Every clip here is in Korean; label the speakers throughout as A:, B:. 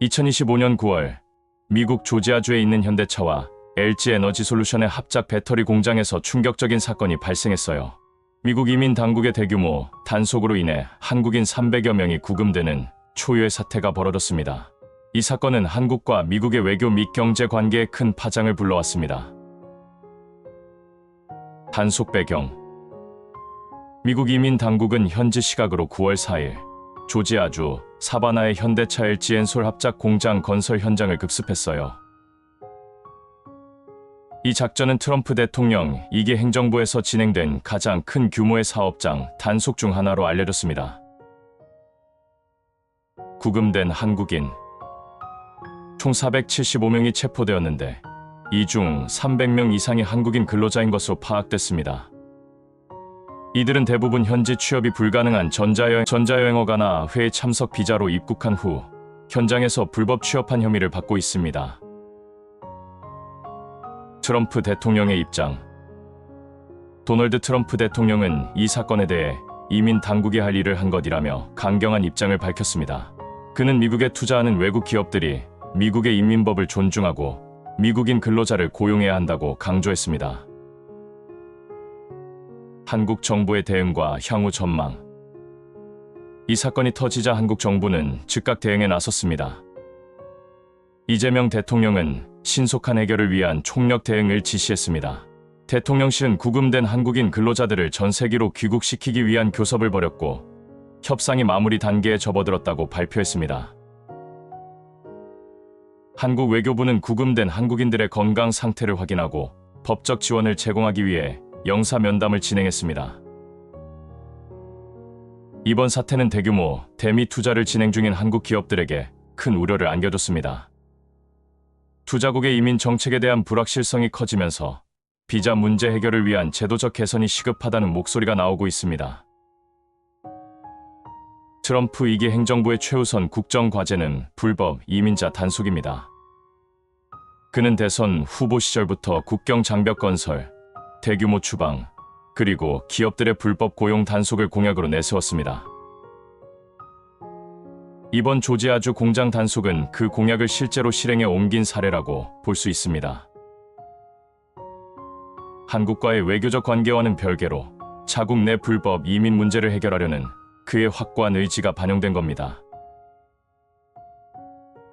A: 2025년 9월 미국 조지아주에 있는 현대차와 LG 에너지솔루션의 합작 배터리 공장에서 충격적인 사건이 발생했어요. 미국 이민 당국의 대규모 단속으로 인해 한국인 300여 명이 구금되는 초유의 사태가 벌어졌습니다. 이 사건은 한국과 미국의 외교 및 경제 관계에 큰 파장을 불러왔습니다. 단속 배경: 미국 이민 당국은 현지 시각으로 9월 4일 조지아주 사바나의 현대차 LG 엔솔 합작 공장 건설 현장을 급습했어요. 이 작전은 트럼프 대통령 2기 행정부에서 진행된 가장 큰 규모의 사업장 단속 중 하나로 알려졌습니다. 구금된 한국인 총 475명이 체포되었는데 이 중 300명 이상이 한국인 근로자인 것으로 파악됐습니다. 이들은 대부분 현지 취업이 불가능한 전자여행어가나 회의 참석 비자로 입국한 후 현장에서 불법 취업한 혐의를 받고 있습니다. 트럼프 대통령의 입장: 도널드 트럼프 대통령은 이 사건에 대해 이민 당국이 할 일을 한 것이라며 강경한 입장을 밝혔습니다. 그는 미국에 투자하는 외국 기업들이 미국의移民법을 존중하고 미국인 근로자를 고용해야 한다고 강조했습니다. 한국 정부의 대응과 향후 전망: 이 사건이 터지자 한국 정부는 즉각 대응에 나섰습니다. 이재명 대통령은 신속한 해결을 위한 총력 대응을 지시했습니다. 대통령실은 구금된 한국인 근로자들을 전 세계로 귀국시키기 위한 교섭을 벌였고 협상이 마무리 단계에 접어들었다고 발표했습니다. 한국 외교부는 구금된 한국인들의 건강 상태를 확인하고 법적 지원을 제공하기 위해 영사 면담을 진행했습니다. 이번 사태는 대규모 대미 투자를 진행 중인 한국 기업들에게 큰 우려를 안겨줬습니다. 투자국의 이민 정책에 대한 불확실성이 커지면서 비자 문제 해결을 위한 제도적 개선이 시급하다는 목소리가 나오고 있습니다. 트럼프 2기 행정부의 최우선 국정 과제는 불법 이민자 단속입니다. 그는 대선 후보 시절부터 국경 장벽 건설, 대규모 추방, 그리고 기업들의 불법 고용 단속을 공약으로 내세웠습니다. 이번 조지아주 공장 단속은 그 공약을 실제로 실행에 옮긴 사례라고 볼 수 있습니다. 한국과의 외교적 관계와는 별개로 자국 내 불법 이민 문제를 해결하려는 그의 확고한 의지가 반영된 겁니다.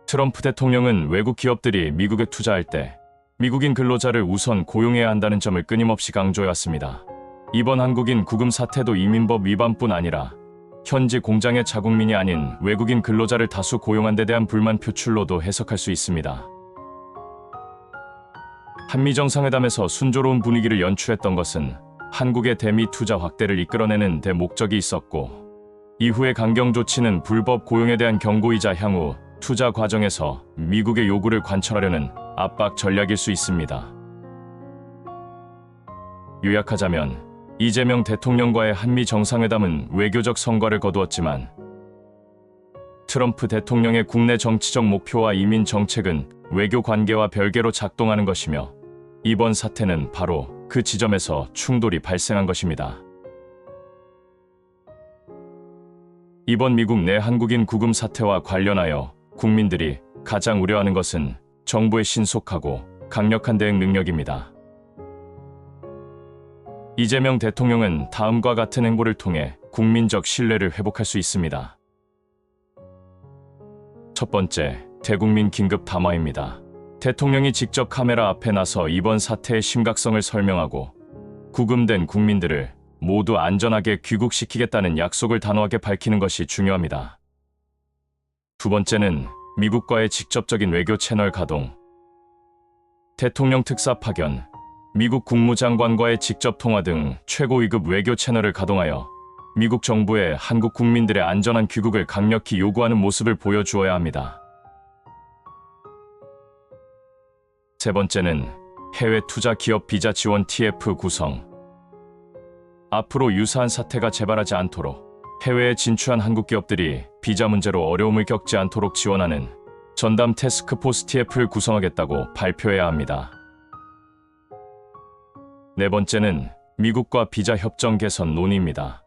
A: 트럼프 대통령은 외국 기업들이 미국에 투자할 때 미국인 근로자를 우선 고용해야 한다는 점을 끊임없이 강조해왔습니다. 이번 한국인 구금 사태도 이민법 위반뿐 아니라 현지 공장의 자국민이 아닌 외국인 근로자를 다수 고용한 데 대한 불만 표출로도 해석할 수 있습니다. 한미 정상회담에서 순조로운 분위기를 연출했던 것은 한국의 대미 투자 확대를 이끌어내는 데 목적이 있었고, 이후의 강경 조치는 불법 고용에 대한 경고이자 향후 투자 과정에서 미국의 요구를 관철하려는 압박 전략일 수 있습니다. 요약하자면 이재명 대통령과의 한미 정상회담은 외교적 성과를 거두었지만 트럼프 대통령의 국내 정치적 목표와 이민 정책은 외교 관계와 별개로 작동하는 것이며, 이번 사태는 바로 그 지점에서 충돌이 발생한 것입니다. 이번 미국 내 한국인 구금 사태와 관련하여 국민들이 가장 우려하는 것은 정부의 신속하고 강력한 대응 능력입니다. 이재명 대통령은 다음과 같은 행보를 통해 국민적 신뢰를 회복할 수 있습니다. 첫 번째, 대국민 긴급 담화입니다. 대통령이 직접 카메라 앞에 나서 이번 사태의 심각성을 설명하고 구금된 국민들을 모두 안전하게 귀국시키겠다는 약속을 단호하게 밝히는 것이 중요합니다. 두 번째는 미국과의 직접적인 외교 채널 가동. 대통령 특사 파견, 미국 국무장관과의 직접 통화 등 최고위급 외교 채널을 가동하여 미국 정부에 한국 국민들의 안전한 귀국을 강력히 요구하는 모습을 보여주어야 합니다. 세 번째는 해외 투자 기업 비자 지원 TF 구성. 앞으로 유사한 사태가 재발하지 않도록 해외에 진출한 한국 기업들이 비자 문제로 어려움을 겪지 않도록 지원하는 전담 태스크포스 TF를 구성하겠다고 발표해야 합니다. 네 번째는 미국과 비자 협정 개선 논의입니다.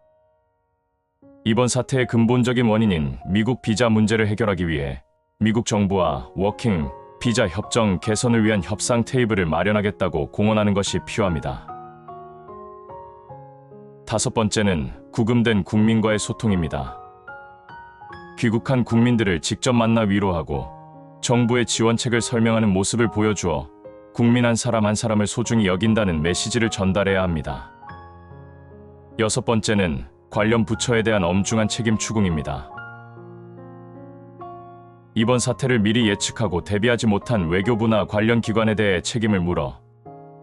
A: 이번 사태의 근본적인 원인인 미국 비자 문제를 해결하기 위해 미국 정부와 워킹 비자 협정 개선을 위한 협상 테이블을 마련하겠다고 공언하는 것이 필요합니다. 다섯 번째는 구금된 국민과의 소통입니다. 귀국한 국민들을 직접 만나 위로하고 정부의 지원책을 설명하는 모습을 보여주어 국민 한 사람 한 사람을 소중히 여긴다는 메시지를 전달해야 합니다. 여섯 번째는 관련 부처에 대한 엄중한 책임 추궁입니다. 이번 사태를 미리 예측하고 대비하지 못한 외교부나 관련 기관에 대해 책임을 물어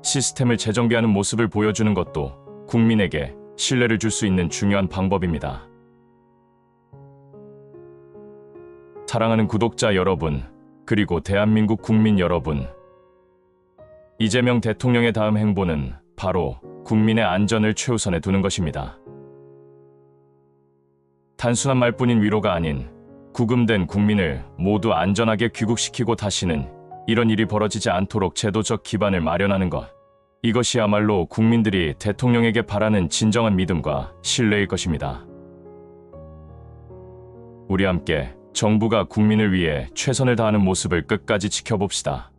A: 시스템을 재정비하는 모습을 보여주는 것도 국민에게 신뢰를 줄 수 있는 중요한 방법입니다. 사랑하는 구독자 여러분, 그리고 대한민국 국민 여러분, 이재명 대통령의 다음 행보는 바로 국민의 안전을 최우선에 두는 것입니다. 단순한 말뿐인 위로가 아닌 구금된 국민을 모두 안전하게 귀국시키고 다시는 이런 일이 벌어지지 않도록 제도적 기반을 마련하는 것. 이것이야말로 국민들이 대통령에게 바라는 진정한 믿음과 신뢰일 것입니다. 우리 함께 정부가 국민을 위해 최선을 다하는 모습을 끝까지 지켜봅시다.